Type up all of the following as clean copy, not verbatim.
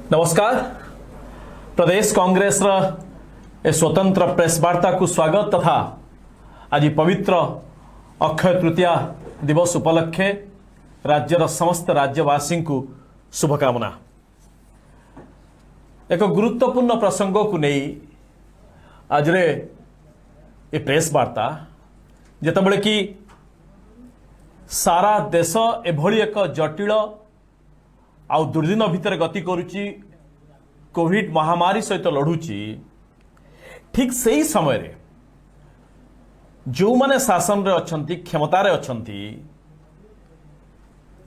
नमस्कार। प्रदेश कांग्रेस ए स्वतंत्र प्रेस वार्ता को स्वागत तथा आज पवित्र अक्षय तृतीया दिवस उपलक्षे राज्यर समस्त राज्यवासी को शुभकामना। एक गुरुत्वपूर्ण प्रसंग को नहीं आज ये प्रेस वार्ता जितेबाला कि सारा देश एभली एक जटिल आउ दुर्दिन भितर गति करुची कोविड महामारी सहित लड़ुची ठीक सही समय रे जो माने शासन रे अछंती क्षमतार अछंती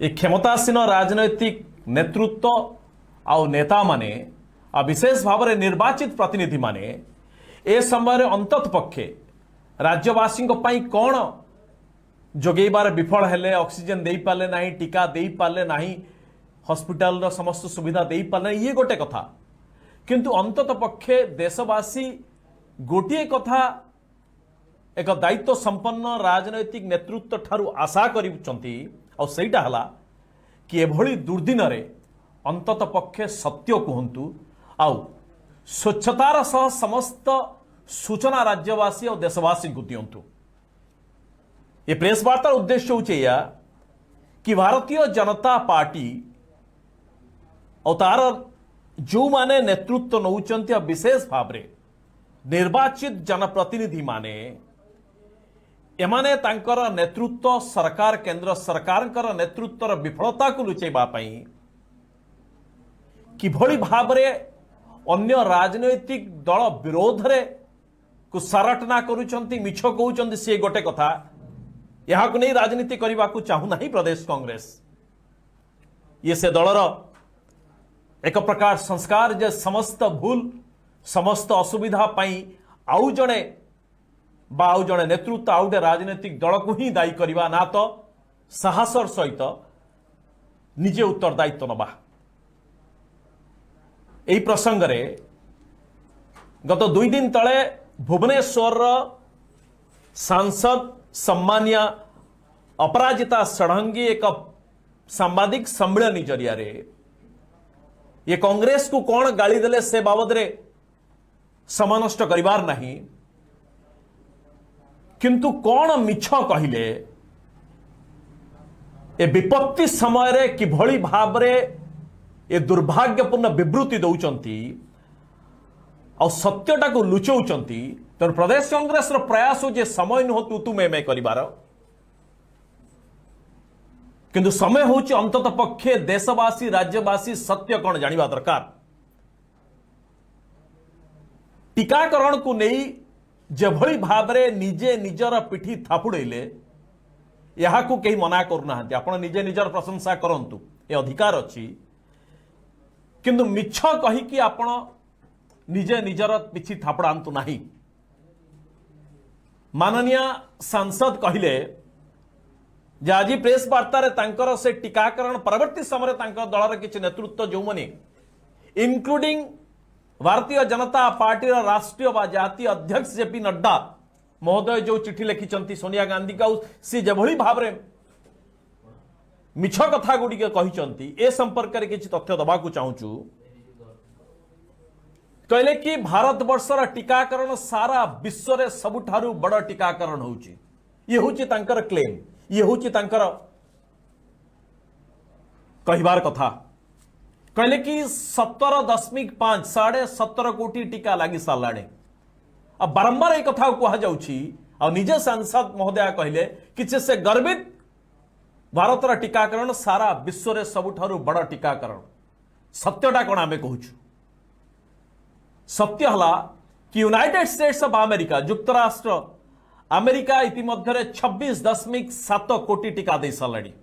ए क्षमतासीन राजनैतिक नेतृत्व आउ नेता माने आ विशेष भाव में निर्वाचित प्रतिनिधि माने ए समय रे अंतत पक्षे राज्यवासी कौन जोगेबार विफल हेले ऑक्सीजन दे पाले नहीं, टीका दे पाले नहीं, हॉस्पिटल समस्त सुविधा दे पाले ये गोटे कथा, किंतु अंतत पक्षे देशवासी गोटे कथा एक दायित्व संपन्न राजनैतिक नेतृत्व ठारू आशा करिसंती और सेटा हला कि एभली दुर्दिन रे अंतत पक्षे सत्य कहंतु आउ स्वच्छतार सह समस्त सूचना राज्यवासी और देशवासी को दिंतु। ये प्रेस वार्तार उद्देश्य होचे या कि भारतीय जनता पार्टी और तार जो माने नेतृत्व नौचंती विशेष भाव में निर्वाचित जनप्रतिनिधि माने एमाने तांकर नेतृत्व सरकार केंद्र सरकार नेतृत्वर विफलता को लुचेबा पई किभली भाव में अन्य राजनैतिक दल विरोध रे को सारटना करुचंती मिछ कहउचंती से गोटे कथा यहाँ को नहीं राजनीति करने को चाहू नहीं प्रदेश कांग्रेस। ये से दलर एक प्रकार संस्कार जे समस्त भूल समस्त असुविधा पाई आउ जड़े नेतृत्व आउ गए राजनीतिक दल को ही दायी करवा ना तो साहसर सहित निजे उत्तरदायित्व नबा। यही प्रसंग रे गत 2 दिन तले भुवनेश्वर सांसद सम्मानिया अपराजिता षडंगी एक सांबादिक सम्मेलन जरिया रे ये कांग्रेस को कौन गाली देले से बाबद रे समय नष्ट करिवार नहीं, किंतु कौन मिछ कहिले ए विपत्ति समय रे किभली भाव रे ए दुर्भाग्यपूर्ण विवृत्ति दौचंती और सत्यटा को लुचौचंती। तो प्रदेश कांग्रेस प्रयास हो जे समय नुह तू तू मैं करिवार, किंतु समय होची अंतत पक्षे देशवासी राज्यवासी सत्य कौन जानिबा दरकार। टीकाकरण को नहीं जेभली भाव रे निजे निजर पिठी थापुड़ेले यहाँ को कहीं मना करना, आपण निजे निजर प्रशंसा करंतु ए अधिकार अच्छी, किंतु मिछ कही कि आपण निजे निजर पिठी थापड़ांतु नहीं। माननीय सांसद कहिले जे आज प्रेस वार्ता रे तांकर से टीकाकरण परवर्ती समय तांकर दलर किछि नेतृत्व जो मने इंक्लूडिंग भारतीय जनता पार्टी राष्ट्रीय बा जातीय अध्यक्ष जेपी नड्डा महोदय जो चिठी लिखिचंती सोनिया गांधी का सी जेभली भाव रे मिछ कथा गुडी के कहिचंती ए संपर्क रे किछि तथ्य दबा को चाहूचु। कहले कि भारत वर्षर टीकाकरण सारा विश्व रे सबुठारु बड़ टीकाकरण होउची, ये होउची तांकर क्लेम, ये होउची तांकर कहिबार कथा। कहले कि 17.5 17.5 कोटी टीका लगी साराणे। अब बारंबार एक कथा कहा जाउची और निजे सांसद महोदय कहले कि से गर्वित भारतर टीकाकरण सारा विश्व रे सबुठारु बड़ टीकाकरण। सत्यटा कोन आमे कहूछु, सत्य हला कि यूनाइटेड स्टेट्स ऑफ अमेरिका युक्तराष्ट्र अमेरिका इतिमध्य 26.7 कोटी टीका दे साराणी,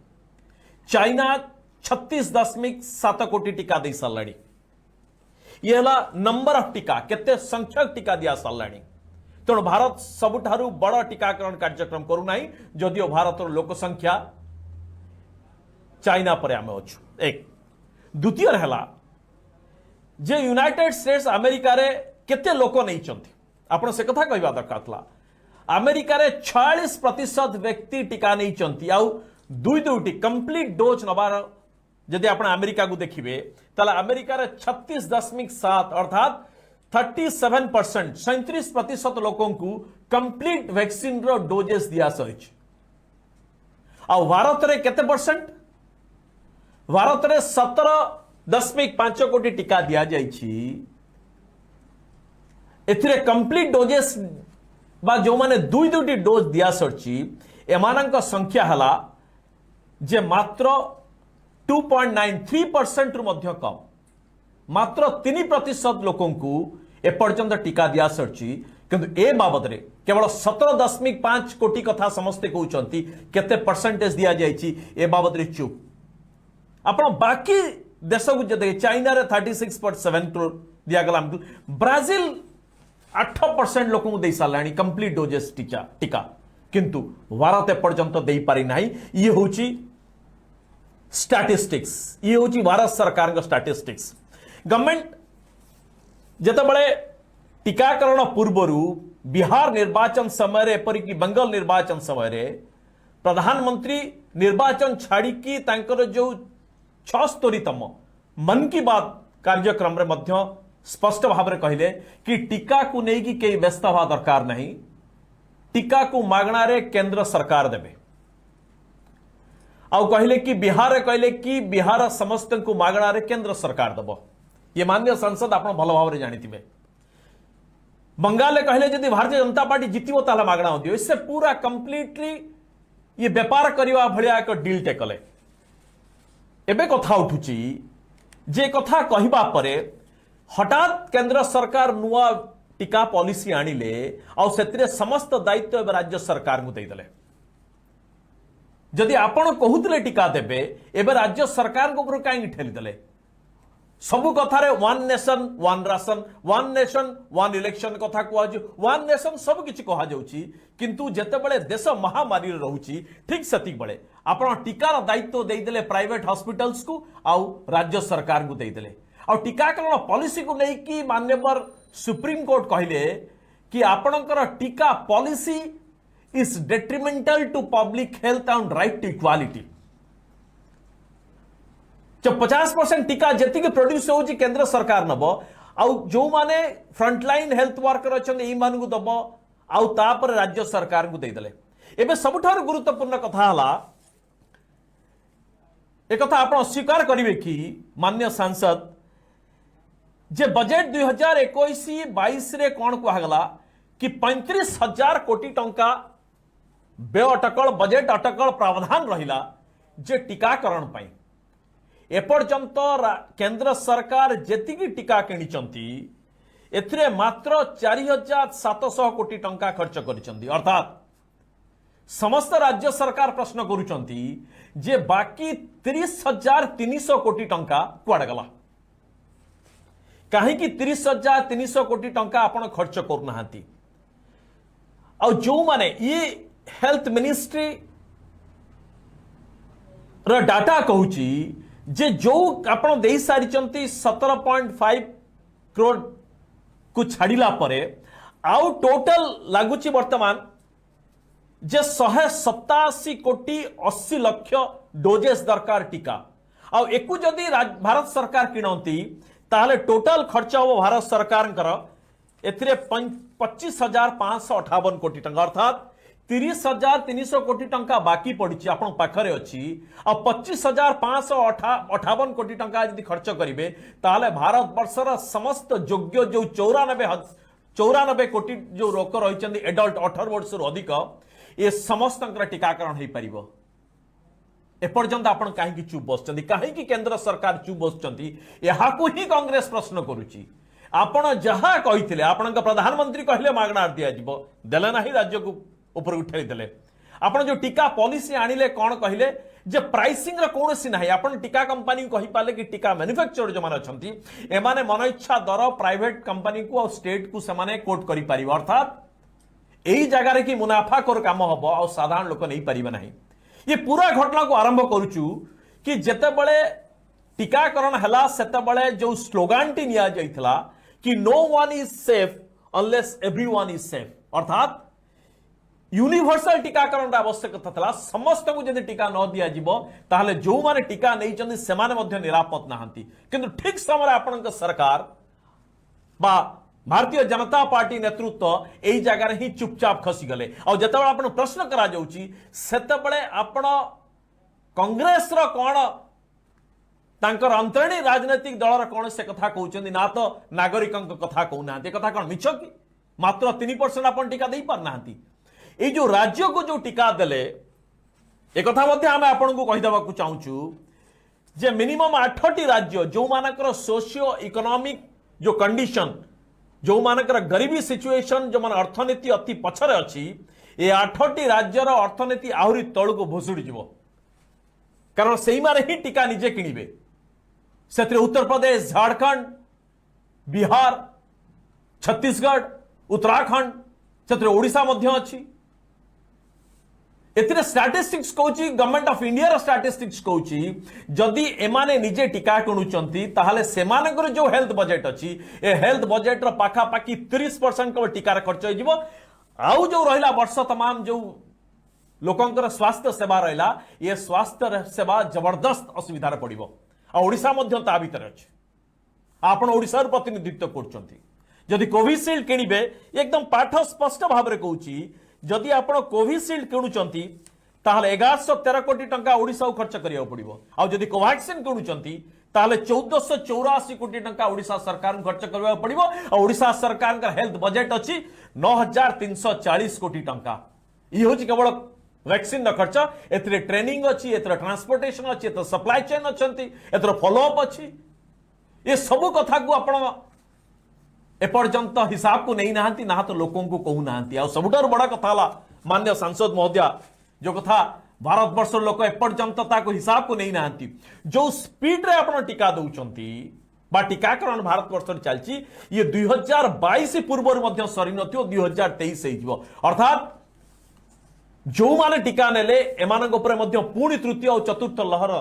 चाइना 36.7 कोटी टीका दे साराणी। ये हला नंबर ऑफ टीका केते संख्यक टीका दिया साराणी। तेणु भारत सबुठारु बड़ टीकाकरण कार्यक्रम करू नाही, जदियो भारतर लोक संख्या चाइना पर आमे अछु। एक द्वितीय हला जे यूनाइटेड स्टेट्स अमेरिका रे केते लोक नहीं चंती, आपण से कथा कहबा दरकार थला। अमेरिका रे 46% व्यक्ति टीका नहीं चंती आउ दुईटी कंप्लीट डोज नबार जदि आप अमेरिका को देखिए ताले अमेरिका रे 36.7 अर्थात 37% 37% लोकों को कंप्लीट वैक्सीन रो डोजेस दिया सरी आ भारत रे केते परसेंट भारत रे 17.5 कोटी टीका दिया जाइछि एथिरे कंप्लीट डोजेस बा जो माने दुई दुईटी डोज दिया सरछि एमानंक संख्या हला जे मात्र 2.93% रु मध्य कम मात्र 3% लोकों को एपर्यंत टीका दिया सरछि किंतु ए बाबद रे केवल 17.5 कोटी कथा समस्ते कहउचंती केते परसेंटेज दिया जाइछि ए बाबद रे चुप आपण बाकी देश को जदे चाइना रे 36.7 करोड़ दिया गला ब्राजील 8% लोकों को दे सालानी कंप्लीट डोजेस टीका किंतु भारत एपर्यंत दे पारि नाही ये होची स्टैटिस्टिक्स ये होची भारत सरकार का स्टैटिस्टिक्स गवर्नमेंट जेतेबेले टीकाकरण पूर्वरु बिहार निर्वाचन समय एपरिक बंगाल निर्वाचन समय प्रधानमंत्री निर्वाचन छाड़ी तांकर जो 76तम मन की बात कार्यक्रम रे मध्य स्पष्ट भाव में कहले कि टीका को लेकिन कई व्यस्त हवा दरकार नहीं टीका को मागणा रे केंद्र सरकार देवे आउ कहले कि बिहार समस्त को मागणा रे केंद्र सरकार देव ये माननीय सांसद आप भल भाव में जानी बंगाल कहले जदि भारतीय जनता पार्टी जितबो ताला मागणा दियो इससे पूरा कंप्लीटली ये व्यापार करवा भलिया एक डील टेकले एबे कथा उठुची जे कथा कहिबा परे हठात केंद्र सरकार नुआ टीका पॉलिसी आनिले और सेतिरे समस्त दायित्व एवं राज्य सरकार को देदेले जदि आपण कहूतले टीका देबे एबे राज्य सरकार को ऊपर काई ठेलीदेले सबु कथारे one nation one ration one nation one election कथा कहु वन नेशन सब किछि कहा जाउची किंतु जेतेबेले देश महामारी रहउची ठीक सेतिक बेले आपण टीकार दायित्व देदेले प्राइवेट हॉस्पिटल्स को आउ राज्य सरकार को देदेले और टीकाकरण पॉलिसी को लेकिन मान्यवर सुप्रीम कोर्ट कहले कि आपणकर टीका policy is detrimental to public health and right to equality जब 50% टीका जी प्रोड्यूस हो केंद्र सरकार नब आउ जो माने फ्रंटलाइन हेल्थ वर्कर अच्छा को दब आउ तापर राज्य सरकार को देदेले एबे सबुठार गुरुत्वपूर्ण कथा हला एक कथा आप स्वीकार करेंगे कि माननीय सांसद जे बजेट 2021-22 रे कौन कहगला कि 35,000 कोटी टंका व्यय अटकल बजेट अटकल प्रावधान रहिला जे टीकाकरण पाई एपर्यंत केंद्र सरकार जेतिकी टीका किनिचंती एथिरे मात्र 4,700 कोटी टंका खर्च करिसंती अर्थात समस्त राज्य सरकार प्रश्न करूचंती जे बाकी 30,300 कोटी टंका कुआडे गला कहीं 30,300 कोटी टंका आपण खर्च करना जो माने ये हेल्थ मिनिस्ट्री रा डाटा कहूची जे जो आपण दे सारी 17.5 करोड़ को छाड़िला परे आउ टोटल लगुची वर्तमान जे 187 कोटी 80 लाख डोजेस दरकार टीका आउ एकु जदि भारत सरकार किणती ताहले टोटल खर्च हम भारत सरकार एथिरे 25,558 कोटी टंका अर्थात 30,300 कोटी टंका बाकी पड़ी आपण पाखरे अच्छी आ 25,558 कोटी टंका यदि खर्च करेंगे ताहले भारत वर्षर समस्त योग्य जो 94 कोटी जो लोक रही एडल्ट 18 वर्ष अधिक ये समस्त टीकाकरण हो पार एपर्यंत आपण कहीं चुप बसचंती कहीं केंद्र सरकार चुप बसचंती यहाकू ही कांग्रेस प्रश्न करुची आपण जहा कहिथिले आपणक प्रधानमंत्री कहले मागणार दिया जिवो देले नाही राज्य को ऊपर उठाई देले आपण जो टीका पॉलिसी आनिले कोन कहले जे प्राइसिंग रे कोनोसी नाही आपण टीका कंपनी कहि पाले कि टीका मैन्युफैक्चरर जो माने अछंती एमाने मन इच्छा दर प्राइवेट कंपनी को और स्टेट को समाने कोट करि पारिबो अर्थात एही जगह रे कि मुनाफा कर काम हबो और साधारण लोक नहीं पारिबे नाही ये पूरा घटना को आरंभ करूचु कि जेते बळे टीकाकरण हला सेते बळे जो स्लोगान टी निया जाइथला कि no one is safe unless everyone is safe अर्थात यूनिवर्सल टीकाकरण आवश्यकता था समस्त को जब टीका न दि जाए जो माने टीका नहीं से निरापद नहांती किंतु ठीक समय आपण सरकार बा भारतीय जनता पार्टी नेतृत्व यही जगार ही चुपचाप खसीगले आते आप प्रश्न करते आपण कांग्रेस कौन तांकर अंतरणी राजनैतिक दलर कौन से कथा कहते ना तो नागरिकों कथा कहना कथा कौन मिछ कि मात्र 3% आपण टीका दे पार ना ये जो राज्य को जो टीका देले एक कथा आम आपन को कहीदेवा चाहूँ जे मिनिमम 8टी राज्य जो मानकर सोशियो इकोनॉमिक जो कंडीशन जो मानकर गरीबी सिचुएशन जो मान अर्थनीति अति पछरे अच्छी ये 8टी राज्यर अर्थनीति आहरी तल को भुशुड़ी जीव कारण से ही टीका निजे किणवे से उत्तर प्रदेश झारखंड बिहार छत्तीसगढ़ उत्तराखंड से ओडिशा मध्य अच्छी एथिरे स्टैटिस्टिक्स कहूची गवर्नमेंट ऑफ इंडिया रो स्टैटिस्टिक्स कहूची जदि एमाने निजे टीका किणुचंती ताहाले सेमानकर जो हेल्थ बजेट अच्छी ए हेल्थ बजेट रो पाखा पाखी 30% केवल टीकार खर्च हो जिवो आउ जो रहिला वर्ष तमाम जो लोकंकर स्वास्थ्य सेवा रहिला ये स्वास्थ्य सेवा जबरदस्त असुविधा रे पड़िबो आ ओडिशा मध्य ता भीतर अछि आपण ओडिसा रो प्रतिनिधित्व करचंती जदि कोविशील्ड किनिबे एकदम पाठ स्पष्ट भाव रे कहूची जदि आप कोविशील्ड किणुचंती ताहले 1113 कोटी टंका ओडिशा खर्च करिया पड़िबो आ जदि कोवैक्सीन किणुचंती ताहले 1484 कोटी टंका ओडिशा सरकार खर्च करबा पड़िबो आ ओडिशा सरकार का हेल्थ बजेट अछि 9340 कोटी टंका ई होची केवल वैक्सीन खर्च एथरे ट्रेनिंग अछि एथरे ट्रांसपोर्टेशन अछि एथरे सप्लाई चेन अछंती एथरे फॉलो अप अछि ये सब कथा को आपण एपर्यंत हिसाब को नहीं नहांती ना तो लोकों को कहू नहांती आ सबुठार बड़ा कथा ला मान्य सांसद महोदय जो कथा भारत वर्ष लोक एपर्यंत ताको हिसाब को नहीं नहांती जो स्पीड रे आपण टीका दउचंती बा टीकाकरण भारत वर्ष चलची ये 2022 पूर्व मध्य सरी नथियो 2023 हे जिवो अर्थात जो माने टीका नेले एमानक ऊपर मध्य पूर्ण तृतीय और चतुर्थ लहर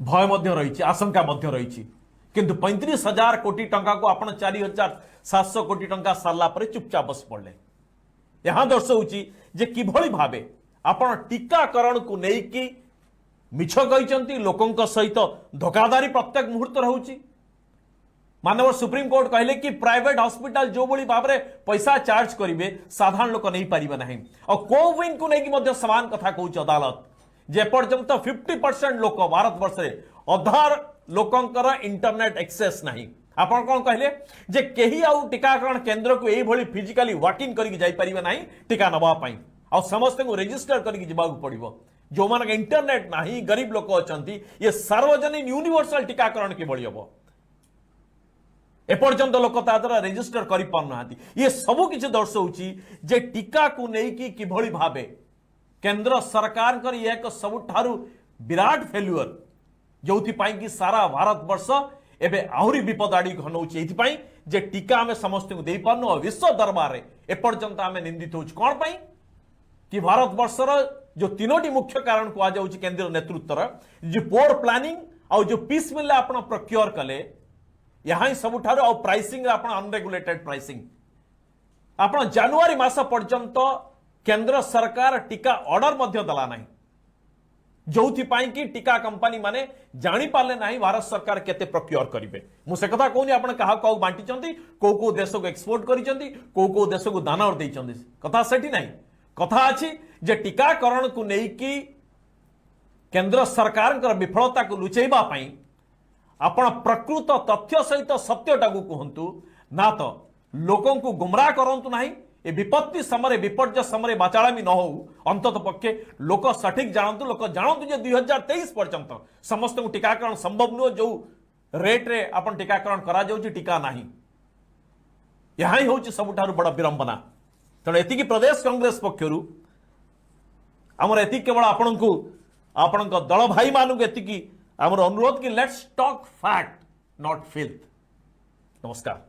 भय मध्य रही आशंका मध्य रही किंतु 35,000 कोटी टंका को आपण 4,700 कोटी टंका सारला पर चुपचाप बस पड़े यहां दर्शाऊची जे किभली भाबे आपण टीकाकरण को नेकी मिछ कहिसंती लोकंक सहित धोखाधारी प्रत्येक मुहूर्त रहउची मानव सुप्रीम कोर्ट कहले कि प्राइवेट हॉस्पिटल जो बड़ी भाव में पैसा चार्ज करेंगे साधारण लोक नहीं पारिबे नहीं और कोविन को लेकिन मध्य समान कथा कहूची अदालत जे पर्यंत 50% लोक भारत वर्ष रे अधार लोकंकर इंटरनेट एक्सेस नहीं आपण कौन कहले जे केही आउ टीकाकरण केंद्र को एही भली फिजिकली वॉकिंग करके जाई परिबे नहीं टीका नबा पई आ समस्त को रजिस्टर करके जिबा पड़िबो जो मानक इंटरनेट नहीं गरीब लोक अछंती ये सार्वजनिक यूनिवर्सल टीकाकरण के बळी हबो एपर्यंत लोक तादर रजिस्टर करि पारनाहांती ये सब किछि दर्शाउची जे टीका को नेकी किभली भाबे केंद्र सरकार कर ये एक सबुठारु विराट फेल्युअर जोथिपाई कि सारा भारत वर्ष एबे आहुरी विपद आड़ी घनौछि एथिपाई जे टीका हमें समस्त को दे पारनो विश्व दरबार रे एपर्यंत हमें निंदित होछि कोन पई कि भारत वर्षर जो तीनोटी मुख्य कारण को आ जाउछि केंद्र नेतृत्व जो पोर प्लानिंग और जो पीस मिल आपण प्रोक्योर कले यहाँ सबुठारु और प्राइसिंग आपण अनरेगुलेटेड प्राइसिंग आपण जनवरी मास पर्यंत केंद्र सरकार टीका ऑर्डर मध्य दला नहीं जोथिपाई कि टीका कंपनी माने जानी पाले नहीं भारत सरकार केते प्रोक्योर करिवे मुझे कथा कहूनी आपण कहा कौ बांटी को देश को एक्सपोर्ट करिसेंती को देश को दाना और देइचंती कथा सेठी नहीं कथा अछि जे टीकाकरण को नेकी केंद्र सरकार विफलता को लुचेबा पई आपण प्रकृत तथ्य सहित सत्यटा को कहंतु ना तो लोकों को गुमराह करंतु नहीं ए विपत्ति समय विपर्य समय बाचालामी न हो अंतत पक्षे लोक सठिक जानतु लोक जानतु जे 2023 पर्यंत समस्त को टीकाकरण संभव नुह जो रेट रे आपण टीकाकरण करा जाउची टीका नाही यहाँ ही होची सबुठारु बड़ विरंबना तेणु एतिकी प्रदेश कांग्रेस पक्षरु आमर एतिकी केवल आपणको आपणक दल भाई मानक एतिकी आमर अनुरोध कि let's talk fact not filth नमस्कार।